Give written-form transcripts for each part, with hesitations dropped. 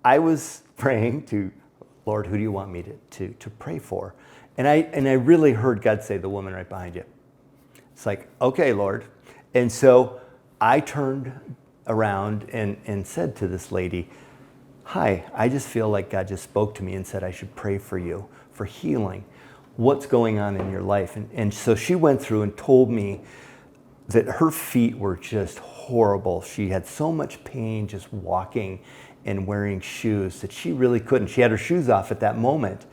I was praying to, Lord, who do you want me to pray for? And I really heard God say, the woman right behind you. It's like, okay, Lord. And so I turned around and said to this lady, hi, I just feel like God just spoke to me and said I should pray for you for healing. What's going on in your life? And so she went through and told me that her feet were just horrible. She had so much pain just walking and wearing shoes that she really couldn't. She had her shoes off at that moment.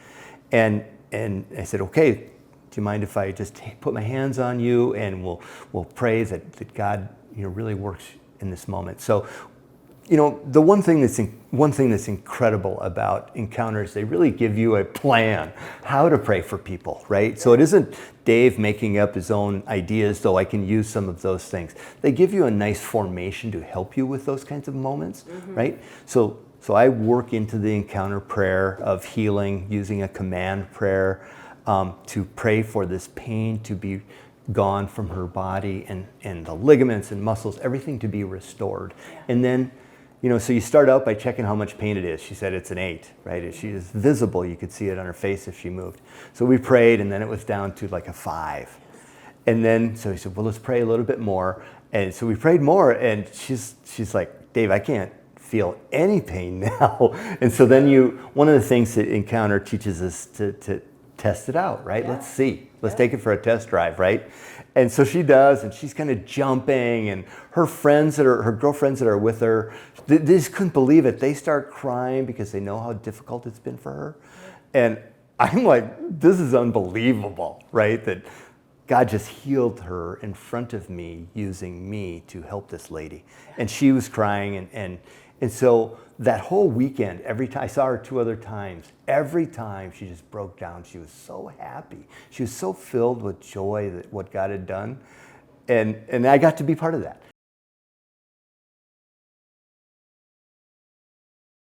And I said, okay, do you mind if I just put my hands on you and we'll pray that God, really works in this moment. So, the one thing that's incredible about Encounters, they really give you a plan how to pray for people, right? So it isn't Dave making up his own ideas, though I can use some of those things. They give you a nice formation to help you with those kinds of moments, right? So I work into the Encounter prayer of healing using a command prayer to pray for this pain to be gone from her body and the ligaments and muscles, everything to be restored. And then, so you start out by checking how much pain it is. She said it's an 8, right? She is visible. You could see it on her face if she moved. So we prayed, and then it was down to like a 5. And then, so he said, well, let's pray a little bit more. And so we prayed more, and she's like, Dave, I can't feel any pain now. And so then one of the things that Encounter teaches us to test it out, right? Yeah. Let's see. Let's take it for a test drive, right? And so she does, and she's kind of jumping, and her girlfriends that are with her, they just couldn't believe it. They start crying because they know how difficult it's been for her. And I'm like, this is unbelievable, right? That God just healed her in front of me using me to help this lady. And she was crying, and so that whole weekend, every time, I saw her 2 other times, every time she just broke down. She was so happy. She was so filled with joy that what God had done. And I got to be part of that.